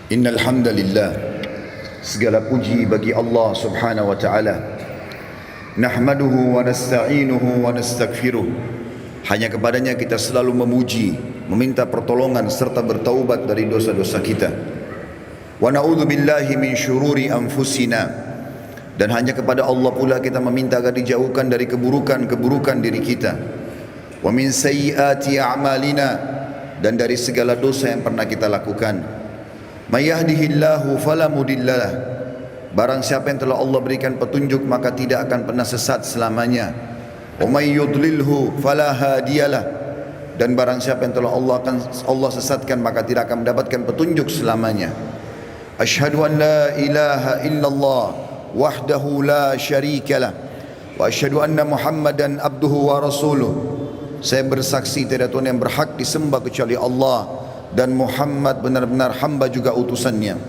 Innal hamdalillah, segala puji bagi Allah Subhanahu wa taala. Nahmaduhu wa nasta'inuhu wa nastaghfiruh. Hanya kepadanya kita selalu memuji, meminta pertolongan serta bertaubat dari dosa-dosa kita. Wa na'udzu billahi min syururi anfusina. Dan hanya kepada Allah pula kita meminta agar dijauhkan dari keburukan-keburukan diri kita. Wa min sayyiati a'malina, dan dari segala dosa yang pernah kita lakukan. May yahdihillahu fala mudhillalah. Barang siapa yang telah Allah berikan petunjuk maka tidak akan pernah sesat selamanya. Wa may yudlilhu fala hadiyalah. Dan barang siapa yang telah Allah sesatkan maka tidak akan mendapatkan petunjuk selamanya. Asyhadu an la ilaha illallah wahdahu la syarikalah wa asyhadu anna Muhammadan abduhu wa rasuluh. Saya bersaksi tiada Tuhan yang berhak disembah kecuali Allah, dan Muhammad benar-benar hamba juga utusannya.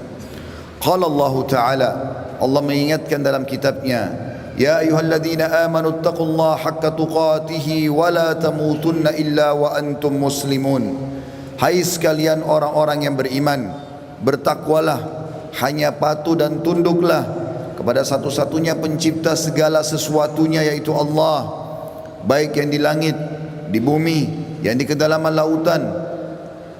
Qala Allah Ta'ala, Allah mengingatkan dalam kitabnya, Ya ayyuhalladzina amanu taqullaha haqqa tuqatihi wa la tamutunna illa wa antum muslimun. Hai sekalian orang-orang yang beriman, bertakwalah, hanya patuh dan tunduklah kepada satu-satunya pencipta segala sesuatunya, yaitu Allah, baik yang di langit, di bumi, yang di kedalaman lautan.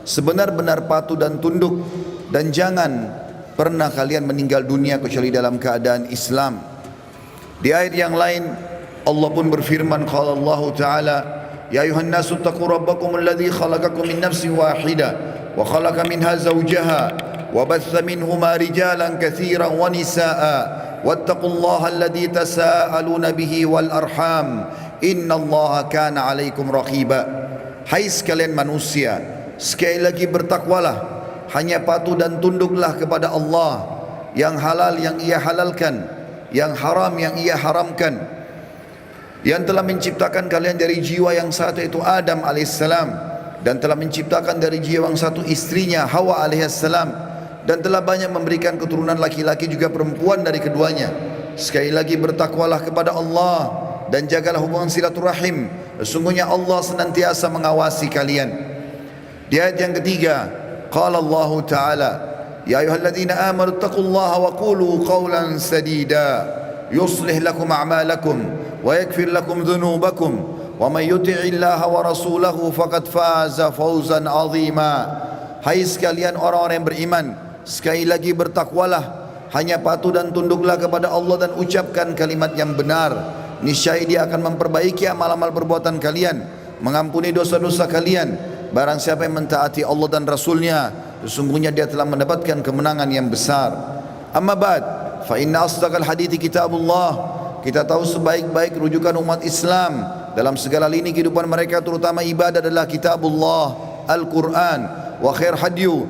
Sebenar-benar patuh dan tunduk, dan jangan pernah kalian meninggal dunia kecuali dalam keadaan Islam. Di ayat yang lain Allah pun berfirman, qala Allah Ta'ala, Ya ayuhan nasu taqu rabbakum alladhi khalaqakum min nafsin wahida wa khalaqa minha zawjaha wa batha minhuma rijalan katsiran wa nisaa wattaqullaha alladhi tasaaluna bihi wal arham innallaha kana 'alaikum raqiba. Hai sekalian manusia, sekali lagi bertakwalah, hanya patuh dan tunduklah kepada Allah, yang halal yang ia halalkan, yang haram yang ia haramkan, yang telah menciptakan kalian dari jiwa yang satu, yaitu Adam alaihissalam, dan telah menciptakan dari jiwa yang satu istrinya Hawa alaihissalam, dan telah banyak memberikan keturunan laki-laki juga perempuan dari keduanya. Sekali lagi bertakwalah kepada Allah dan jagalah hubungan silaturahim, sesungguhnya Allah senantiasa mengawasi kalian. Di ayat yang ketiga, qala Allah Ta'ala, Ya ayyuhalladzina amanu taqullaha wa qulu qawlan sadida yuslih lakum a'malakum wa yaghfir lakum dhunubakum wa may yuti'illaha wa rasulahu faqad faza fawzan 'azima. Hai sekalian orang-orang yang beriman, sekali lagi bertakwalah, hanya patuh dan tunduklah kepada Allah dan ucapkan kalimat yang benar. Niscaya Dia akan memperbaiki amal-amal perbuatan kalian, mengampuni dosa-dosa kalian. Barang siapa yang mentaati Allah dan Rasulnya, sesungguhnya dia telah mendapatkan kemenangan yang besar. Amma ba'd, fa inna asdaqal hadithi kitabullah. Kita tahu sebaik-baik rujukan umat Islam dalam segala lini kehidupan mereka, terutama ibadah, adalah kitabullah, Al-Quran. Wa khair hadyu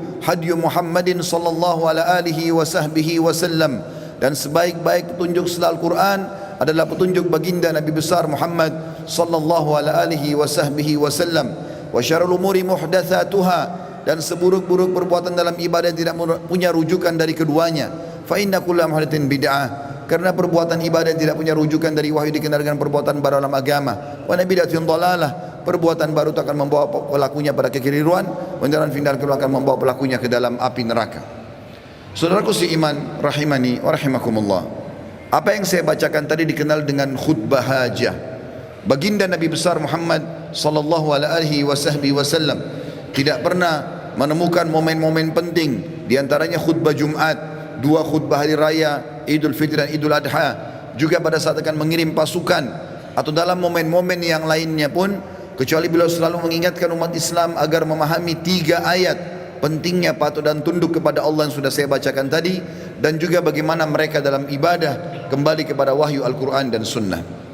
Muhammadin sallallahu alaihi wa sahbihi wasallam. Dan sebaik-baik petunjuk setelah Al-Quran adalah petunjuk baginda Nabi besar Muhammad sallallahu alaihi wa sahbihi wasallam. Wa syarrul umuri muhdatsatuha, dan seburuk-buruk perbuatan dalam ibadah yang tidak punya rujukan dari keduanya. Fa inna kulla muhdatsin bid'ah, karena perbuatan ibadah yang tidak punya rujukan dari wahyu dikenal dengan perbuatan baru dalam agama. Wa bid'atun dhalalah, perbuatan baru itu akan membawa pelakunya pada kekeliruan, dan final akan membawa pelakunya ke dalam api neraka. Saudaraku seiman rahimani wa rahimakumullah, apa yang saya bacakan tadi dikenal dengan khutbah hajah. Baginda Nabi besar Muhammad sallallahu alaihi wasallam tidak pernah menemukan momen-momen penting, di antaranya khutbah Jumat, dua khutbah hari raya Idul Fitri dan Idul Adha, juga pada saat akan mengirim pasukan, atau dalam momen-momen yang lainnya pun, kecuali beliau selalu mengingatkan umat Islam agar memahami tiga ayat pentingnya patuh dan tunduk kepada Allah yang sudah saya bacakan tadi, dan juga bagaimana mereka dalam ibadah kembali kepada wahyu Al-Quran dan Sunnah.